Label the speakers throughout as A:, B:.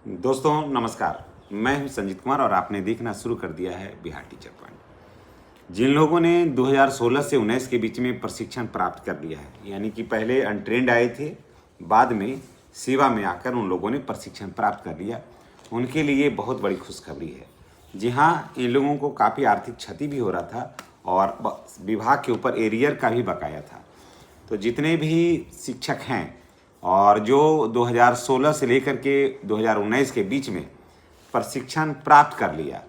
A: दोस्तों नमस्कार। मैं हूं संजीत कुमार और आपने देखना शुरू कर दिया है बिहार टीचर पॉइंट। जिन लोगों ने 2016 से 19 के बीच में प्रशिक्षण प्राप्त कर लिया है, यानी कि पहले अनट्रेंड आए थे, बाद में सेवा में आकर उन लोगों ने प्रशिक्षण प्राप्त कर लिया, उनके लिए बहुत बड़ी खुशखबरी है। जी हाँ, इन लोगों को काफ़ी आर्थिक क्षति भी हो रहा था और विभाग के ऊपर एरियर का भी बकाया था। तो जितने भी शिक्षक हैं और जो 2016 से लेकर के 2019 के बीच में प्रशिक्षण प्राप्त कर लिया,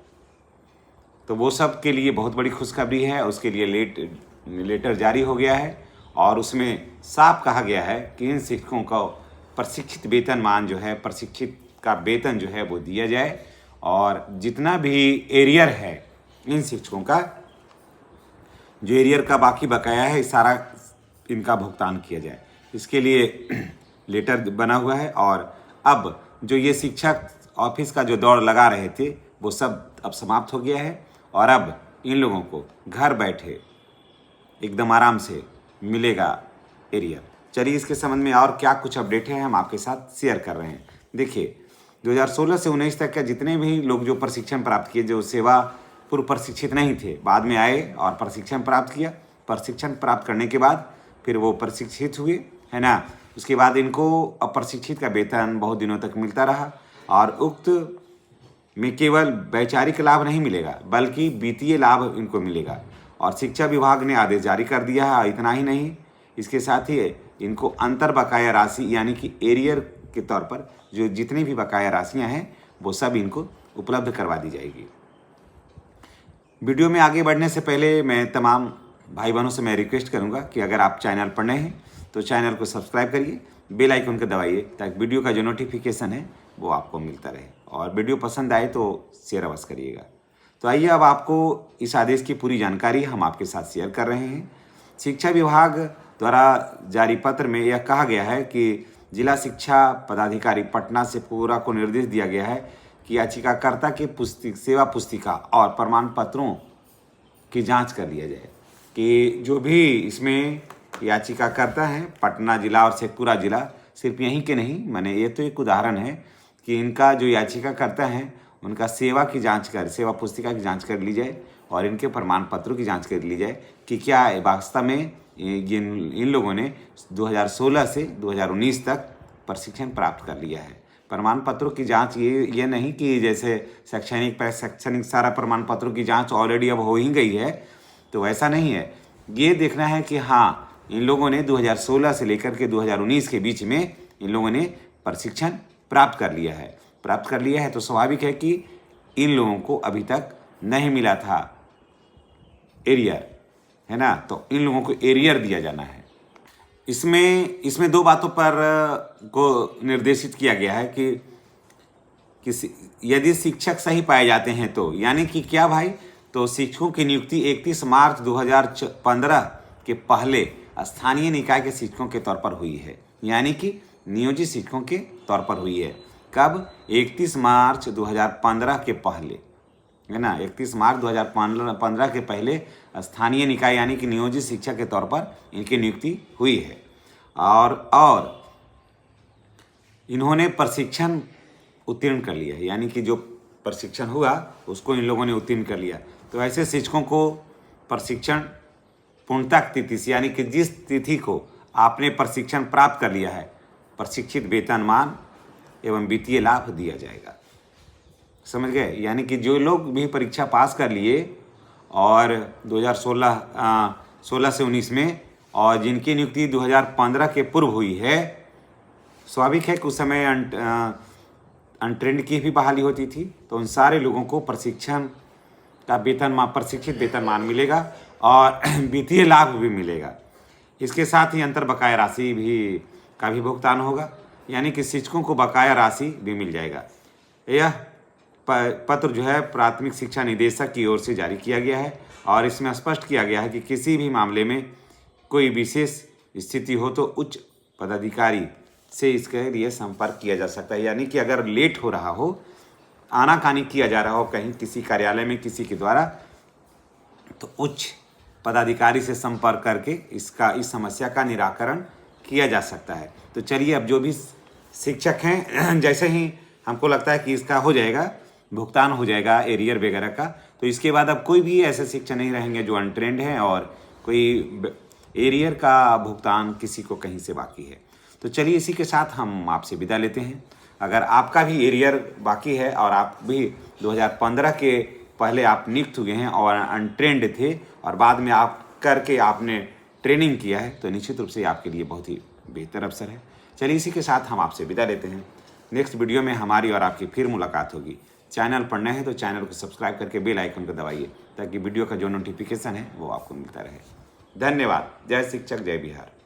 A: तो वो सब के लिए बहुत बड़ी खुशखबरी है। उसके लिए लेटर जारी हो गया है और उसमें साफ कहा गया है कि इन शिक्षकों को प्रशिक्षित वेतनमान जो है, प्रशिक्षित का वेतन जो है वो दिया जाए और जितना भी एरियर है इन शिक्षकों का, जो एरियर का बाकी बकाया है, सारा इनका भुगतान किया जाए। इसके लिए लेटर बना हुआ है और अब जो ये शिक्षक ऑफिस का जो दौड़ लगा रहे थे वो सब अब समाप्त हो गया है और अब इन लोगों को घर बैठे एकदम आराम से मिलेगा एरियर। चलिए इसके संबंध में और क्या कुछ अपडेट है हम आपके साथ शेयर कर रहे हैं। देखिए, 2016 से 19 तक के जितने भी लोग जो प्रशिक्षण प्राप्त किए, जो सेवा पूर्व प्रशिक्षित नहीं थे, बाद में आए और प्रशिक्षण प्राप्त किया, प्रशिक्षण प्राप्त करने के बाद फिर वो प्रशिक्षित हुए, है ना। उसके बाद इनको अप्रशिक्षित का वेतन बहुत दिनों तक मिलता रहा और उक्त में केवल वैचारिक लाभ नहीं मिलेगा बल्कि वित्तीय लाभ इनको मिलेगा। और शिक्षा विभाग ने आदेश जारी कर दिया है। इतना ही नहीं, इसके साथ ही इनको अंतर बकाया राशि यानी कि एरियर के तौर पर जो जितनी भी बकाया राशियां हैं वो सब इनको उपलब्ध करवा दी जाएगी। वीडियो में आगे बढ़ने से पहले मैं तमाम भाई बहनों से मैं रिक्वेस्ट करूंगा कि अगर आप चैनल पर नए हैं तो चैनल को सब्सक्राइब करिए, बेल आइकन को दबाइए ताकि वीडियो का जो नोटिफिकेशन है वो आपको मिलता रहे और वीडियो पसंद आए तो शेयर अवश्य करिएगा। तो आइए अब आपको इस आदेश की पूरी जानकारी हम आपके साथ शेयर कर रहे हैं। शिक्षा विभाग द्वारा जारी पत्र में यह कहा गया है कि जिला शिक्षा पदाधिकारी पटना से पूरा को निर्देश दिया गया है कि याचिकाकर्ता के सेवा पुस्तिका और प्रमाण पत्रों की जाँच कर लिया जाए कि जो भी इसमें याचिकाकर्ता हैं पटना जिला और शेखपुरा जिला, सिर्फ यहीं के नहीं, मैंने ये तो एक उदाहरण है कि इनका जो याचिकाकर्ता हैं उनका सेवा पुस्तिका की जांच कर ली जाए और इनके प्रमाण पत्रों की जांच कर ली जाए कि क्या वास्तव में इन लोगों ने 2016 से 2019 तक प्रशिक्षण प्राप्त कर लिया है। प्रमाण पत्रों की जांच ये नहीं कि जैसे शैक्षणिक सारा प्रमाण पत्रों की जांच ऑलरेडी अब हो ही गई है, तो ऐसा नहीं है। ये देखना है कि हाँ, इन लोगों ने 2016 से लेकर के 2019 के बीच में इन लोगों ने प्रशिक्षण प्राप्त कर लिया है। तो स्वाभाविक है कि इन लोगों को अभी तक नहीं मिला था एरियर, है ना। तो इन लोगों को एरियर दिया जाना है। इसमें दो बातों पर को निर्देशित किया गया है कि यदि शिक्षक सही पाए जाते हैं तो, यानी कि क्या भाई, तो शिक्षकों की नियुक्ति 31 मार्च 2015 के पहले स्थानीय निकाय के शिक्षकों के तौर पर हुई है, यानी कि नियोजित शिक्षकों के तौर पर हुई है। कब? 31 मार्च 2015 के पहले, है ना। 31 मार्च 2015 के पहले स्थानीय निकाय यानी कि नियोजित शिक्षक के तौर पर इनकी नियुक्ति हुई है और इन्होंने प्रशिक्षण उत्तीर्ण कर लिया है, यानी कि जो प्रशिक्षण हुआ उसको इन लोगों ने उत्तीर्ण कर लिया। तो ऐसे शिक्षकों को प्रशिक्षण पूर्णता तिथि से, यानी कि जिस तिथि को आपने प्रशिक्षण प्राप्त कर लिया है, प्रशिक्षित वेतनमान एवं वित्तीय लाभ दिया जाएगा। समझ गए? यानी कि जो लोग भी परीक्षा पास कर लिए और 2016 से 19 में और जिनकी नियुक्ति 2015 के पूर्व हुई है, स्वाभाविक है कि उस समय अनट्रेंड की भी बहाली होती थी, तो उन सारे लोगों को प्रशिक्षण का प्रशिक्षित वेतनमान मिलेगा और वित्तीय लाभ भी मिलेगा। इसके साथ ही अंतर बकाया राशि का भी भुगतान होगा, यानी कि शिक्षकों को बकाया राशि भी मिल जाएगा। यह पत्र जो है प्राथमिक शिक्षा निदेशक की ओर से जारी किया गया है और इसमें स्पष्ट किया गया है कि किसी भी मामले में कोई विशेष स्थिति हो तो उच्च पदाधिकारी से इसके लिए संपर्क किया जा सकता है। यानी कि अगर लेट हो रहा हो, आनाकानी किया जा रहा हो कहीं किसी कार्यालय में किसी के द्वारा, तो उच्च पदाधिकारी से संपर्क करके इस समस्या का निराकरण किया जा सकता है। तो चलिए, अब जो भी शिक्षक हैं जैसे ही हमको लगता है कि इसका हो जाएगा, भुगतान हो जाएगा एरियर वगैरह का। तो इसके बाद अब कोई भी ऐसे शिक्षक नहीं रहेंगे जो अनट्रेंड हैं और कोई एरियर का भुगतान किसी को कहीं से बाकी है। तो चलिए इसी के साथ हम आपसे विदा लेते हैं। अगर आपका भी एरियर बाकी है और आप भी 2015 के पहले आप नियुक्त हुए हैं और अनट्रेंड थे और बाद में आप करके आपने ट्रेनिंग किया है, तो निश्चित रूप से आपके लिए बहुत ही बेहतर अवसर है। चलिए इसी के साथ हम आपसे विदा लेते हैं। नेक्स्ट वीडियो में हमारी और आपकी फिर मुलाकात होगी। चैनल पर नए हैं तो चैनल को सब्सक्राइब करके बेल आइकन को दबाइए ताकि वीडियो का जो नोटिफिकेशन है वो आपको मिलता रहे। धन्यवाद। जय शिक्षक, जय बिहार।